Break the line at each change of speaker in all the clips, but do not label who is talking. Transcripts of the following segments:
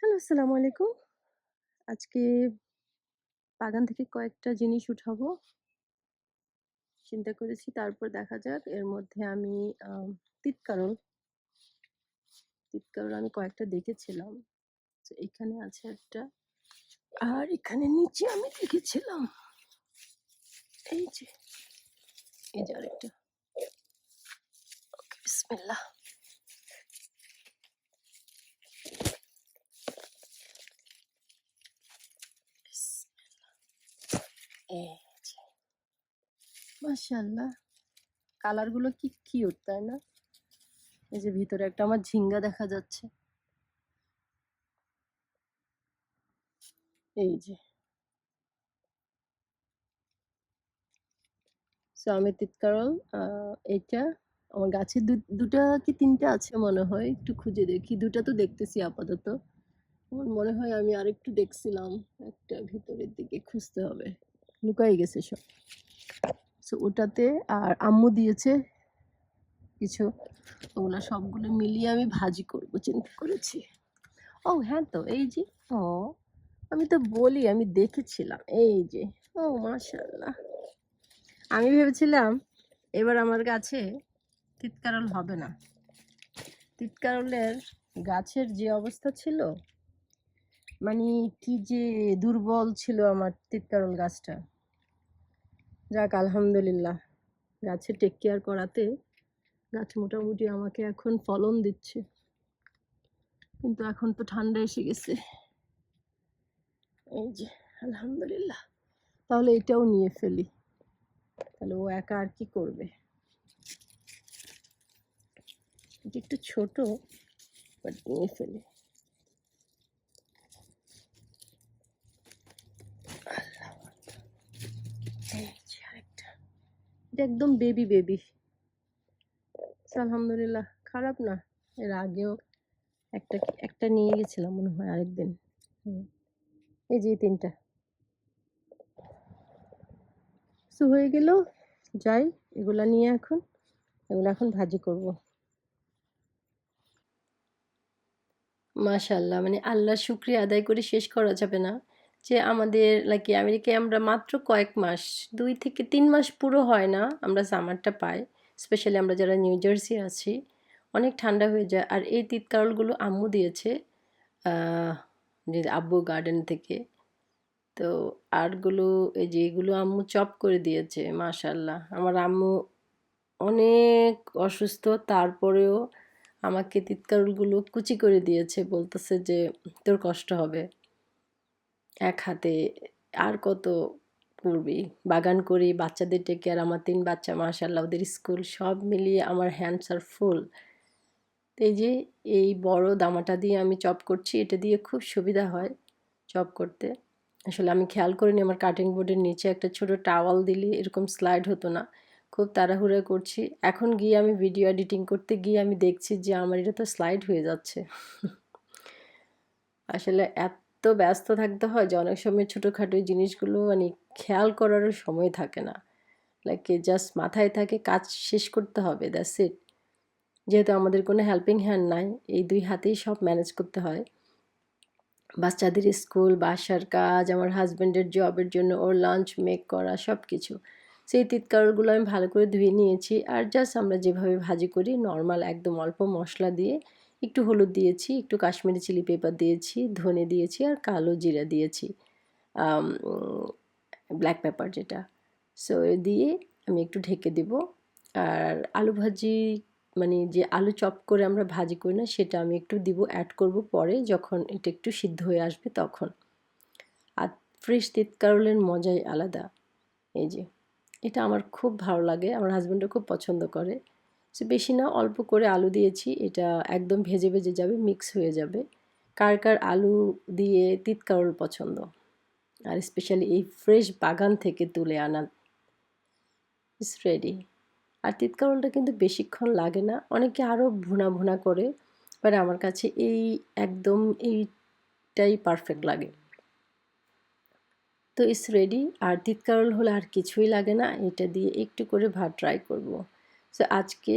Hello, আসসালামু আলাইকুম। আজকে বাগান থেকে কয়েকটা জিনিস উঠাবো। চিন্তা করেছি তারপর দেখা যাক। এর মধ্যে আমি আম তিতকারল, তিতকারল আমি কয়েকটা দেখেছিলাম। তো এখানে আছে একটা। আর এখানে নিচে আমি দেখেছিলাম এই যে, এই যে আরেকটা। ওকে, বিসমিল্লাহ। এই যে, মাশাআল্লাহ। কালার গুলো কি কিউট, তাই না? এই যে ভিতরে একটা আমার ঝিঙ্গা দেখা যাচ্ছে। এই যে। সো আমি তিতকারল এইটা আমার গাছে দুটা কি তিনটা আছে মনে হয়, একটু খুঁজে দেখি। দুটা তো দেখতেছি আপাতত। আমার মনে হয় আমি আরেকটু দেখছিলাম, একটা ভিতরের দিকে খুঁজতে হবে, লুকাই গেছে সব। সো ওটাতে আর আম্মু দিয়েছে কিছু, ওগুলো সবগুলো মিলিয়ে আমি ভাজি করব চিন্তা করেছি। ও হ্যাঁ, তো এই যে, ও আমি তো বলি আমি দেখেছিলাম এই যে। ও মাশাআল্লাহ। আমি ভেবেছিলাম এবার আমার গাছে তিতকারল হবে না। তিতকারলের গাছের যে অবস্থা ছিল, মানে কি যে দুর্বল ছিল আমার তিতকারল গাছটা। যাক আলহামদুলিল্লাহ, গাছে টেক কেয়ার করাতে গাছ মোটামুটি আমাকে এখন ফলন দিচ্ছে। কিন্তু এখন তো ঠান্ডা এসে গেছে। এই যে, আলহামদুলিল্লাহ। তাহলে এটাও নিয়ে ফেলি, তাহলে ও একা আর কি করবে। এটা একটু ছোট, বাট নিয়ে ফেলি। এই যে আরেকটা, এটা একদম বেবি বেবি। আলহামদুলিল্লাহ, খারাপ না। এর আগেও একটা একটা নিয়ে গেছিলাম মনে হয় আরেকদিন। এই যে এই তিনটা হয়ে গেল। যাই, এগুলা নিয়ে এখন এগুলো এখন ভাজি করব। মাশাল্লাহ, মানে আল্লাহর শুক্রিয়া আদায় করে শেষ করা যাবে না যে আমাদের লাইক আমেরিকায় আমরা মাত্র কয়েক মাস, 2 থেকে 3 মাস পুরো হয় না আমরা সামারটা পাই। স্পেশালি আমরা যারা নিউ জার্সি আছি, অনেক ঠান্ডা হয়ে যায়। আর এই তিতকারলগুলো আম্মু দিয়েছে, যে আব্বু গার্ডেন থেকে। তো আরগুলো, এই যে এগুলো আম্মু চপ করে দিয়েছে। মাশাল্লাহ, আমার আম্মু অনেক অসুস্থ, তারপরেও আমাকে তিতকারগুলো কুচি করে দিয়েছে, বলতেছে যে তোর কষ্ট হবে এক হাতে, আর কত করবি, বাগান করি, বাচ্চাদের টেক কেয়ার, আমার 3 বাচ্চা মাশাল্লাহ, ওদের স্কুল সব মিলিয়ে আমার হ্যান্ডস আর ফুল। তো এই যে এই বড় দামাটা দিয়ে আমি চপ করছি, এটা দিয়ে খুব সুবিধা হয় চপ করতে। আসলে আমি খেয়াল করিনি আমার কাটিং বোর্ডের নিচে একটা ছোট টাওয়াল দিলে এরকম স্লাইড হতো না। খুব তাড়াহুড়ো করছি, এখন গিয়ে আমি ভিডিও এডিটিং করতে গিয়ে আমি দেখছি যে আমার এটা তো স্লাইড হয়ে যাচ্ছে। আসলে এত ব্যস্ত থাকতে হয় যে অনেক সময় ছোটোখাটো জিনিসগুলো মানে খেয়াল করারও সময় থাকে না। লাইক জাস্ট মাথায় থাকে কাজ শেষ করতে হবে, দ্যাটস ইট। যেহেতু আমাদের কোনো হেল্পিং হ্যান্ড নাই, এই 2 হাতেই সব ম্যানেজ করতে হয়। বাচ্চাদের স্কুল, বাসার কাজ, আমার হাজব্যান্ডের জবের জন্য ওর লাঞ্চ মেক করা, সব কিছু। সেই তিতকারগুলো আমি ভালো করে ধুয়ে নিয়েছি। আর জাস্ট আমরা যেভাবে ভাজি করি নর্মাল, একদম অল্প মশলা দিয়ে, একটু হলুদ দিয়েছি, একটু কাশ্মীরি চিলি পেপার দিয়েছি, ধনে দিয়েছি, আর কালো জিরা দিয়েছি, ব্ল্যাক পেপার যেটা। সো দিয়ে আমি একটু ঢেকে দেব। আর আলু ভাজি, মানে যে আলু চপ করে আমরা ভাজি করি না, সেটা আমি একটু দিব, অ্যাড করব পরে যখন এটা একটু সিদ্ধ হয়ে আসবে তখন। আর ফ্রেশ তিতকারলের মজাই আলাদা। এই যে, এটা আমার খুব ভালো লাগে, আমার হাজব্যান্ডও খুব পছন্দ করে। সে বেশি না, অল্প করে আলু দিয়েছি, এটা একদম ভেজে ভেজে যাবে, মিক্স হয়ে যাবে। কার কার আলু দিয়ে তিতকারল পছন্দ, আর স্পেশালি এই ফ্রেশ বাগান থেকে তুলে আনা, ইস রেডি। আর তিতকারলটা কিন্তু বেশিক্ষণ লাগে না, অনেকে আরও ভুনা ভুনা করে, বাট আমার কাছে এই একদম এইটাই পারফেক্ট লাগে। তো ইস রেডি। আর তিতকারল হলে আর কিছুই লাগে না, এটা দিয়ে একটু করে ভাত ট্রাই করব। সো আজকে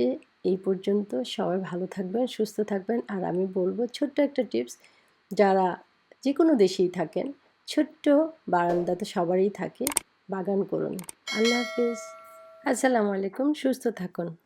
এই পর্যন্ত। সবাই ভালো থাকবেন, সুস্থ থাকবেন। আর আমি বলবো ছোট্ট একটা টিপস, যারা যে কোনো দেশেই থাকেন, ছোট্ট বারান্দা তো সবারই থাকে, বাগান করুন। আল্লাহ হাফিজ। আসসালামু আলাইকুম। সুস্থ থাকুন।